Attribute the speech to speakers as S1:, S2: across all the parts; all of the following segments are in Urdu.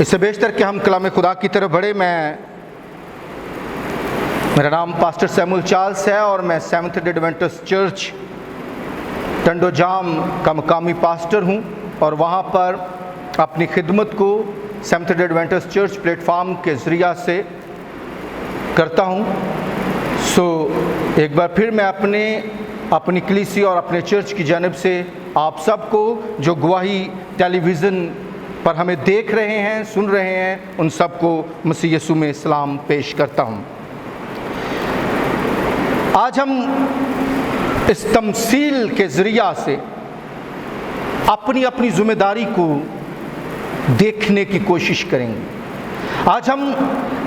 S1: اس سے بیشتر کہ ہم کلام خدا کی طرف بڑھے، میرا نام پاسٹر سیمول چارلس ہے اور میں seventh day Adventist church Tando Jam کا مقامی پاسٹر ہوں، اور وہاں پر اپنی خدمت کو seventh day Adventist church plate form کے ذریعہ سے کرتا ہوں۔ ایک بار پھر میں اپنی کلیسی اور اپنے چرچ کی جانب سے آپ سب کو جو گواہی ٹیلی ویژن پر ہمیں دیکھ رہے ہیں، سن رہے ہیں، ان سب کو مسیح یسوع میں سلام پیش کرتا ہوں۔ آج ہم اس تمثیل کے ذریعہ سے اپنی ذمہ داری کو دیکھنے کی کوشش کریں گے۔ آج ہم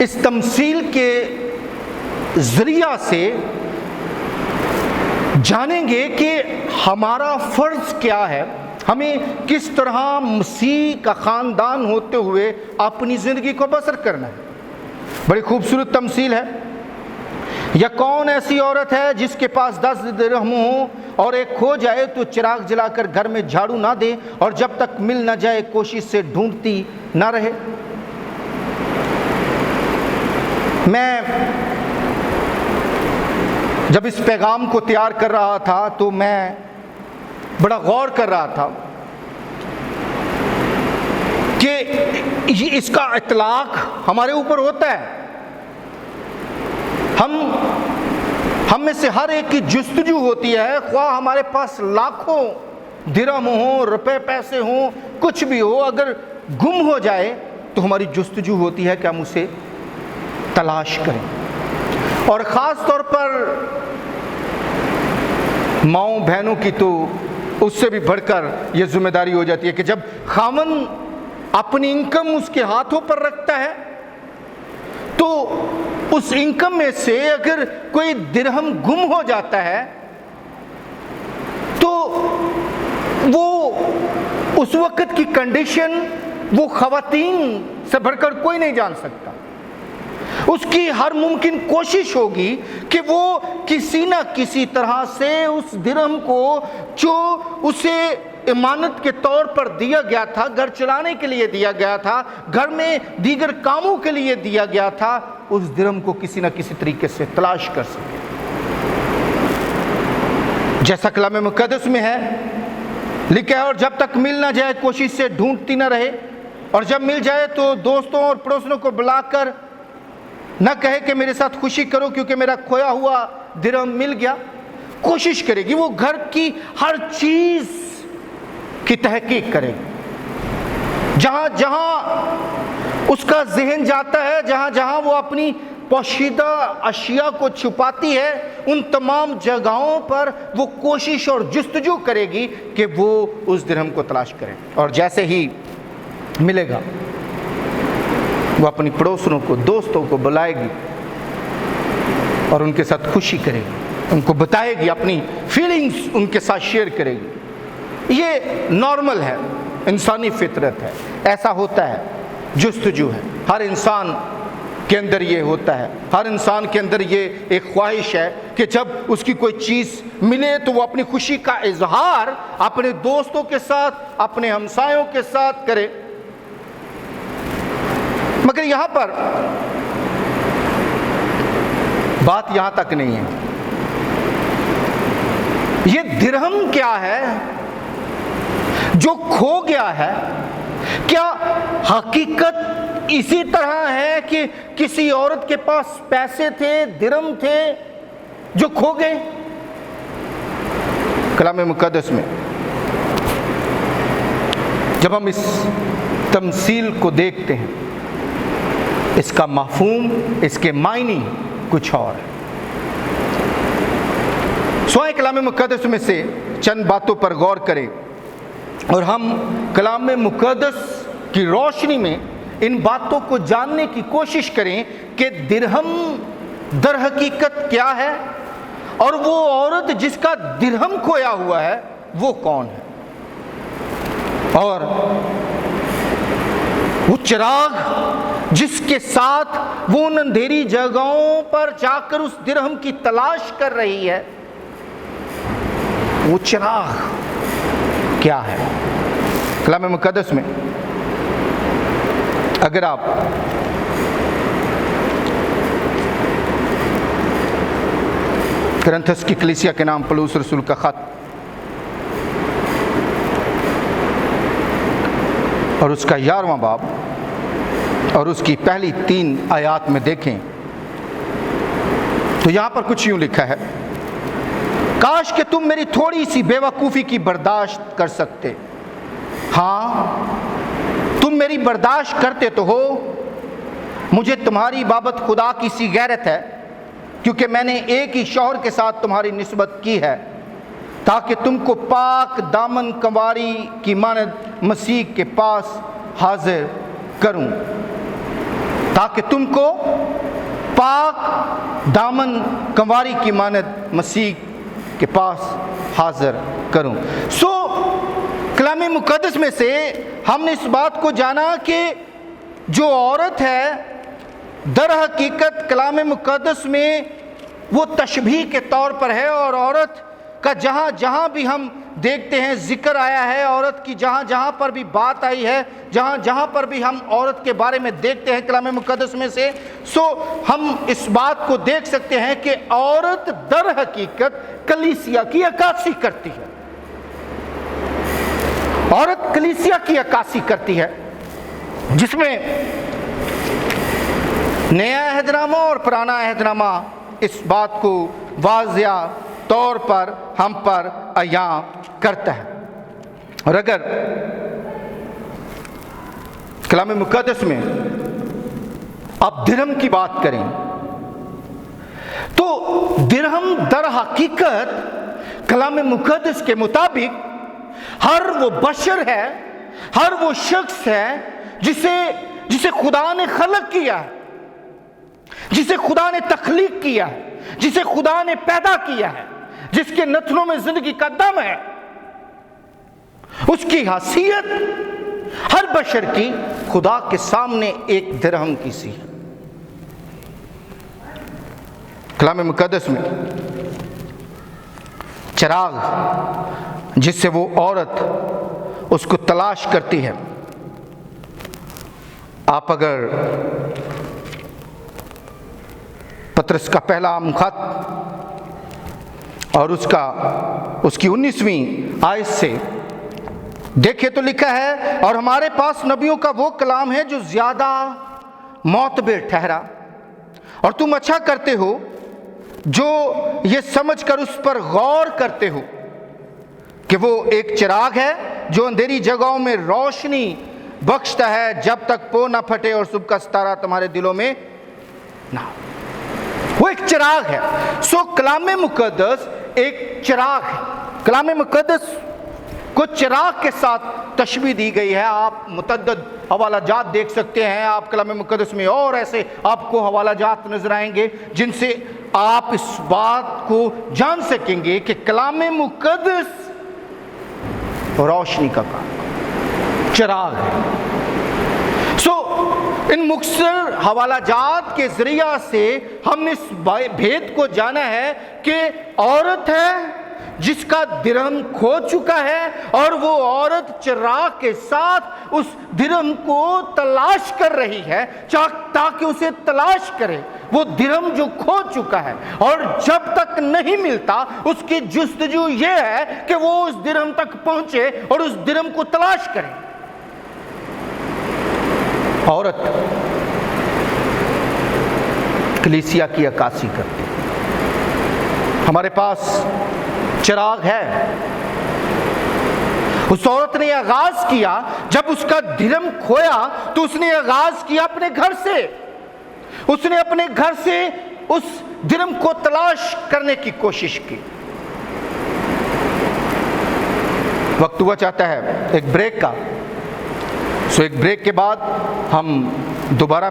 S1: اس تمثیل کے ذریعہ سے جانیں گے کہ ہمارا فرض کیا ہے، ہمیں کس طرح مسیح کا خاندان ہوتے ہوئے اپنی زندگی کو بسر کرنا ہے۔ بڑی خوبصورت تمثیل ہے۔ یا کون ایسی عورت ہے جس کے پاس 10 درہم ہوں اور ایک کھو جائے تو چراغ جلا کر گھر میں جھاڑو نہ دے اور جب تک مل نہ جائے کوشش سے ڈھونڈتی نہ رہے؟ میں جب اس پیغام کو تیار کر رہا تھا تو میں بڑا غور کر رہا تھا کہ اس کا اطلاق ہمارے اوپر ہوتا ہے۔ ہم میں سے ہر ایک کی جستجو ہوتی ہے، خواہ ہمارے پاس لاکھوں درہم ہوں، روپے پیسے ہوں، کچھ بھی ہو، اگر گم ہو جائے تو ہماری جستجو ہوتی ہے کہ ہم اسے تلاش کریں۔ اور خاص طور پر ماؤں بہنوں کی تو اس سے بھی بڑھ کر یہ ذمہ داری ہو جاتی ہے کہ جب خاوند اپنی انکم اس کے ہاتھوں پر رکھتا ہے تو اس انکم میں سے اگر کوئی درہم گم ہو جاتا ہے تو وہ اس وقت کی کنڈیشن وہ خواتین سے بڑھ کر کوئی نہیں جان سکتا۔ اس کی ہر ممکن کوشش ہوگی کہ وہ کسی نہ کسی طرح سے اس درہم کو جو اسے امانت کے طور پر دیا گیا تھا، گھر چلانے کے لیے دیا گیا تھا، گھر میں دیگر کاموں کے لیے دیا گیا تھا، اس درہم کو کسی نہ کسی طریقے سے تلاش کر سکے۔ جیسا کلام مقدس میں ہے لکھا ہے، اور جب تک مل نہ جائے کوشش سے ڈھونڈتی نہ رہے، اور جب مل جائے تو دوستوں اور پڑوسنوں کو بلا کر نہ کہے کہ میرے ساتھ خوشی کرو کیونکہ میرا کھویا ہوا درہم مل گیا۔ کوشش کرے گی، وہ گھر کی ہر چیز کی تحقیق کرے گی، جہاں جہاں اس کا ذہن جاتا ہے، جہاں جہاں وہ اپنی پوشیدہ اشیاء کو چھپاتی ہے، ان تمام جگہوں پر وہ کوشش اور جستجو کرے گی کہ وہ اس درہم کو تلاش کرے۔ اور جیسے ہی ملے گا وہ اپنی پڑوسنوں کو، دوستوں کو بلائے گی اور ان کے ساتھ خوشی کرے گی، ان کو بتائے گی، اپنی فیلنگز ان کے ساتھ شیئر کرے گی۔ یہ نارمل ہے، انسانی فطرت ہے، ایسا ہوتا ہے، جستجو ہے، ہر انسان کے اندر یہ ہوتا ہے، ہر انسان کے اندر یہ ایک خواہش ہے کہ جب اس کی کوئی چیز ملے تو وہ اپنی خوشی کا اظہار اپنے دوستوں کے ساتھ، اپنے ہمسایوں کے ساتھ کرے۔ مگر یہاں پر بات یہاں تک نہیں ہے۔ یہ درہم کیا ہے جو کھو گیا ہے؟ کیا حقیقت اسی طرح ہے کہ کسی عورت کے پاس پیسے تھے، درہم تھے جو کھو گئے؟ کلام مقدس میں جب ہم اس تمثیل کو دیکھتے ہیں، اس کا مفہوم، اس کے معنی کچھ اور ہے۔ سوائے کلام مقدس میں سے چند باتوں پر غور کریں اور ہم کلام مقدس کی روشنی میں ان باتوں کو جاننے کی کوشش کریں کہ درہم در حقیقت کیا ہے، اور وہ عورت جس کا درہم کھویا ہوا ہے وہ کون ہے، اور وہ چراغ جس کے ساتھ وہ ان اندھیری جگہوں پر جا کر اس درہم کی تلاش کر رہی ہے، وہ چراغ کیا ہے؟ کلام مقدس میں اگر آپ کرنتھس کی کلیسیا کے نام پولس رسول کا خط اور اس کا 11واں باب اور اس کی پہلی 3 آیات میں دیکھیں تو یہاں پر کچھ یوں لکھا ہے: کاش کہ تم میری تھوڑی سی بے وقوفی کی برداشت کر سکتے. ہاں تم میری برداشت کرتے تو ہو. مجھے تمہاری بابت خدا کی سی غیرت ہے کیونکہ میں نے ایک ہی شوہر کے ساتھ تمہاری نسبت کی ہے تاکہ تم کو پاک دامن کنواری کی مانند مسیح کے پاس حاضر کروں. تاکہ تم کو پاک دامن کنواری کی مانند مسیح کے پاس حاضر کروں. کلام مقدس میں سے ہم نے اس بات کو جانا کہ جو عورت ہے در حقیقت کلام مقدس میں وہ تشبیہ کے طور پر ہے، اور عورت کا جہاں جہاں بھی ہم دیکھتے ہیں ذکر آیا ہے، عورت کی جہاں جہاں پر بھی بات آئی ہے، جہاں جہاں پر بھی ہم عورت کے بارے میں دیکھتے ہیں کلام مقدس میں سے، ہم اس بات کو دیکھ سکتے ہیں کہ عورت در حقیقت کلیسیا کی عکاسی کرتی ہے. عورت کلیسیا کی عکاسی کرتی ہے، جس میں نیا عہد نامہ اور پرانا عہد نامہ اس بات کو واضح طور پر ہم پر عیاں کرتا ہے. اور اگر کلام مقدس میں آپ درہم کی بات کریں تو درہم در حقیقت کلام مقدس کے مطابق ہر وہ بشر ہے، ہر وہ شخص ہے جسے خدا نے خلق کیا ہے، جسے خدا نے تخلیق کیا ہے، جسے خدا نے پیدا کیا ہے، جس کے نتنوں میں زندگی کا دم ہے. اس کی حیثیت ہر بشر کی خدا کے سامنے ایک درہم کی سی ہے. کلام مقدس میں چراغ جس سے وہ عورت اس کو تلاش کرتی ہے، آپ اگر پطرس کا پہلا خط اور اس کی 19ویں آیت سے دیکھیں تو لکھا ہے: اور ہمارے پاس نبیوں کا وہ کلام ہے جو زیادہ معتبر ٹھہرا، اور تم اچھا کرتے ہو جو یہ سمجھ کر اس پر غور کرتے ہو کہ وہ ایک چراغ ہے جو اندھیری جگہوں میں روشنی بخشتا ہے جب تک پو نہ پھٹے اور صبح کا ستارہ تمہارے دلوں میں نہ. وہ ایک چراغ ہے. کلام مقدس ایک چراغ ہے. کلام مقدس کو چراغ کے ساتھ تشبیہ دی گئی ہے. آپ متعدد حوالہ جات دیکھ سکتے ہیں. آپ کلام مقدس میں اور ایسے آپ کو حوالہ جات نظر آئیں گے جن سے آپ اس بات کو جان سکیں گے کہ کلام مقدس روشنی کا کام چراغ ہے. ان مختصر حوالہ جات کے ذریعہ سے ہم نے اس بھید کو جانا ہے کہ عورت ہے جس کا درہم کھو چکا ہے، اور وہ عورت چراغ کے ساتھ اس درہم کو تلاش کر رہی ہے تاکہ اسے تلاش کرے. وہ درہم جو کھو چکا ہے، اور جب تک نہیں ملتا اس کی جستجو یہ ہے کہ وہ اس درہم تک پہنچے اور اس درہم کو تلاش کرے. عورت کلیسیا کی عکاسی کرتی. ہمارے پاس چراغ ہے. اس عورت نے آغاز کیا، جب اس کا درہم کھویا تو اس نے آغاز کیا اپنے گھر سے. اس نے اپنے گھر سے اس درہم کو تلاش کرنے کی کوشش کی. وقت ہوا چاہتا ہے ایک بریک کا. ایک بریک کے بعد ہم دوبارہ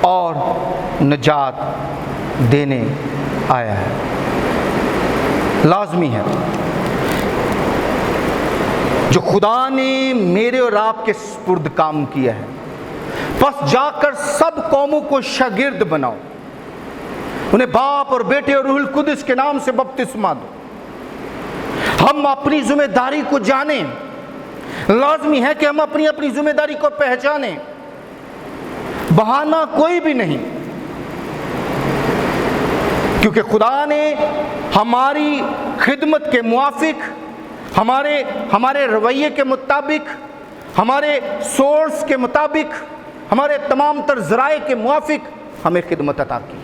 S1: اور نجات دینے آیا ہے۔ لازمی ہے جو خدا نے میرے اور آپ کے سپرد کام کیا ہے، پس جا کر سب قوموں کو شاگرد بناؤ، انہیں باپ اور بیٹے اور روح القدس کے نام سے بپتسمہ دو۔ ہم اپنی ذمہ داری کو جانیں، لازمی ہے کہ ہم اپنی ذمہ داری کو پہچانیں، بہانہ کوئی بھی نہیں، کیونکہ خدا نے ہماری خدمت کے موافق، ہمارے رویے کے مطابق، ہمارے سورس کے مطابق، ہمارے تمام تر ذرائع کے موافق ہمیں خدمت عطا کی۔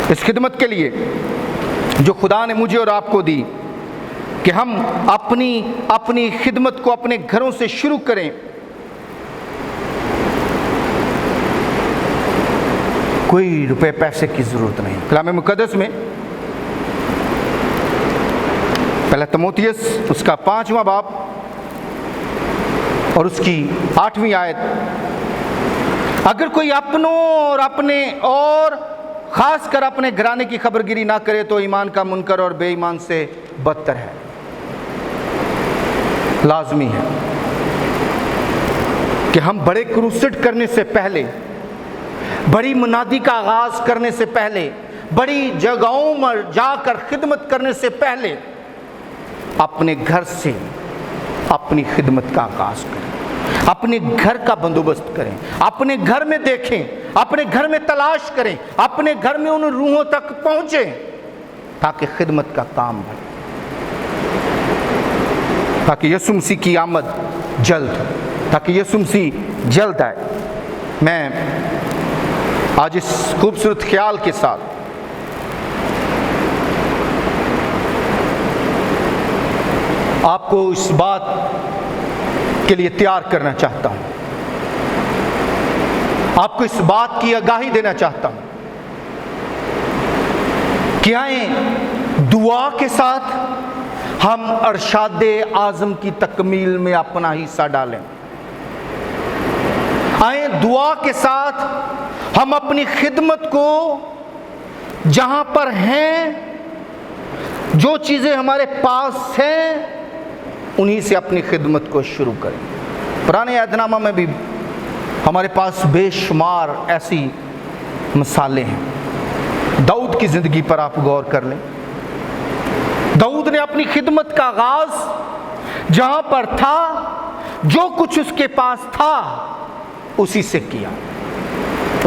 S1: اس خدمت کے لیے جو خدا نے مجھے اور آپ کو دی کہ ہم اپنی خدمت کو اپنے گھروں سے شروع کریں، کوئی روپے پیسے کی ضرورت نہیں۔ کلام مقدس میں پہلا تموتھیوس اس کا 5واں باب اور اس کی 8ویں آیت، اگر کوئی اپنوں اور اپنے اور خاص کر اپنے گھرانے کی خبر گیری نہ کرے تو ایمان کا منکر اور بے ایمان سے بدتر ہے۔ لازمی ہے کہ ہم بڑے کروسڈ کرنے سے پہلے، بڑی منادی کا آغاز کرنے سے پہلے، بڑی جگہوں میں جا کر خدمت کرنے سے پہلے اپنے گھر سے اپنی خدمت کا آغاز کریں، اپنے گھر کا بندوبست کریں، اپنے گھر میں دیکھیں، اپنے گھر میں تلاش کریں، اپنے گھر میں ان روحوں تک پہنچیں تاکہ خدمت کا کام بڑھے، تاکہ یسوع مسیح کی آمد جلد ہو، تاکہ یسوع مسیح جلد آئے۔ میں آج اس خوبصورت خیال کے ساتھ آپ کو اس بات کے لیے تیار کرنا چاہتا ہوں، آپ کو اس بات کی آگاہی دینا چاہتا ہوں کہ آئیں دعا کے ساتھ ہم ارشاد اعظم کی تکمیل میں اپنا حصہ ڈالیں۔ آئیں دعا کے ساتھ ہم اپنی خدمت کو جہاں پر ہیں، جو چیزیں ہمارے پاس ہیں، انہی سے اپنی خدمت کو شروع کریں۔ پرانے عہد نامہ میں بھی ہمارے پاس بے شمار ایسی مثالیں ہیں۔ داؤد کی زندگی پر آپ غور کر لیں۔ داؤد نے اپنی خدمت کا آغاز جہاں پر تھا، جو کچھ اس کے پاس تھا اسی سے کیا۔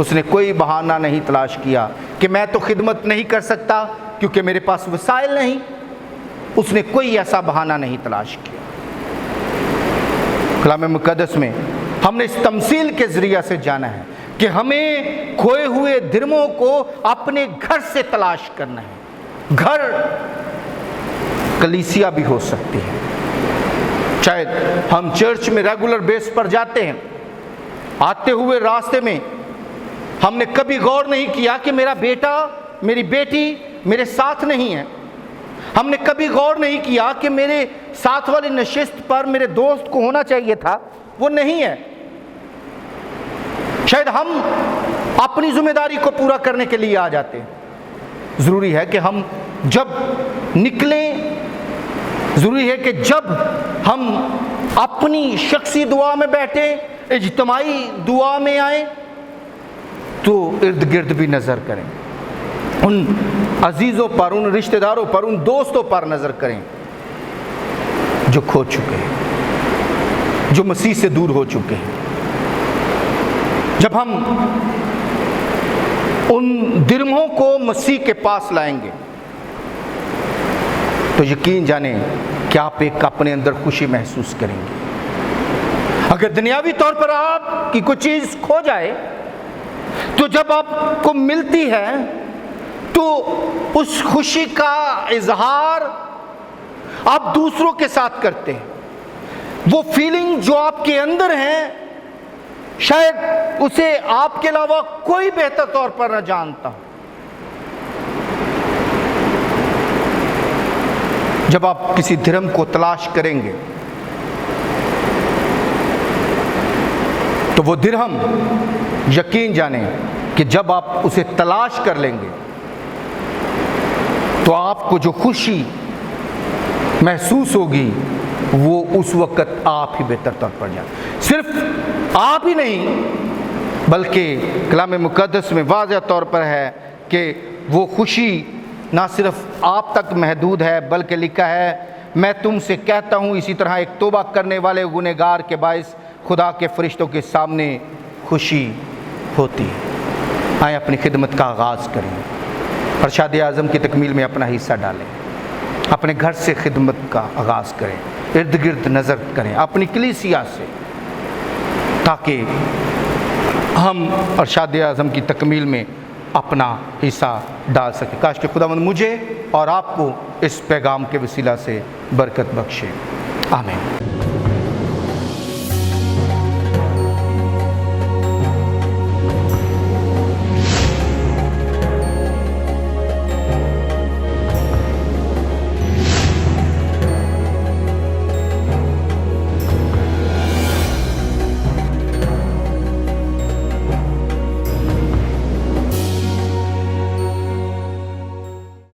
S1: اس نے کوئی بہانہ نہیں تلاش کیا کہ میں تو خدمت نہیں کر سکتا کیونکہ میرے پاس وسائل نہیں۔ اس نے کوئی ایسا بہانہ نہیں تلاش کیا۔ کلام مقدس میں ہم نے اس تمثیل کے ذریعہ سے جانا ہے کہ ہمیں کھوئے ہوئے درموں کو اپنے گھر سے تلاش کرنا ہے۔ گھر کلیسیا بھی ہو سکتی ہے۔ شاید ہم چرچ میں ریگولر بیس پر جاتے ہیں، آتے ہوئے راستے میں ہم نے کبھی غور نہیں کیا کہ میرا بیٹا، میری بیٹی میرے ساتھ نہیں ہے۔ ہم نے کبھی غور نہیں کیا کہ میرے ساتھ والی نشست پر میرے دوست کو ہونا چاہیے تھا، وہ نہیں ہے۔ شاید ہم اپنی ذمہ داری کو پورا کرنے کے لیے آ جاتے ہیں۔ ضروری ہے کہ ہم جب نکلیں، ضروری ہے کہ جب ہم اپنی شخصی دعا میں بیٹھیں، اجتماعی دعا میں آئیں، تو ارد گرد بھی نظر کریں، ان عزیزوں پر، ان رشتہ داروں پر، ان دوستوں پر نظر کریں جو کھو چکے ہیں، جو مسیح سے دور ہو چکے ہیں۔ جب ہم ان درموں کو مسیح کے پاس لائیں گے تو یقین جانیں کہ آپ ایک اپنے اندر خوشی محسوس کریں گے۔ اگر دنیاوی طور پر آپ کی کوئی چیز کھو جائے تو جب آپ کو ملتی ہے تو اس خوشی کا اظہار آپ دوسروں کے ساتھ کرتے ہیں۔ وہ فیلنگ جو آپ کے اندر ہے، شاید اسے آپ کے علاوہ کوئی بہتر طور پر نہ جانتا ہو۔ جب آپ کسی دھرم کو تلاش کریں گے تو وہ درہم یقین جانیں کہ جب آپ اسے تلاش کر لیں گے تو آپ کو جو خوشی محسوس ہوگی وہ اس وقت آپ ہی بہتر طور پر جائیں. صرف آپ ہی نہیں بلکہ کلام مقدس میں واضح طور پر ہے کہ وہ خوشی نہ صرف آپ تک محدود ہے بلکہ لکھا ہے میں تم سے کہتا ہوں اسی طرح ایک توبہ کرنے والے گنہگار کے باعث خدا کے فرشتوں کے سامنے خوشی ہوتی ہے. آئیں اپنی خدمت کا آغاز کریں، ارشاد اعظم کی تکمیل میں اپنا حصہ ڈالیں، اپنے گھر سے خدمت کا آغاز کریں، ارد گرد نظر کریں اپنی کلیسیا سے، تاکہ ہم ارشاد اعظم کی تکمیل میں اپنا حصہ ڈال سکیں. کاش کہ خداوند مجھے اور آپ کو اس پیغام کے وسیلہ سے برکت بخشے. آمین.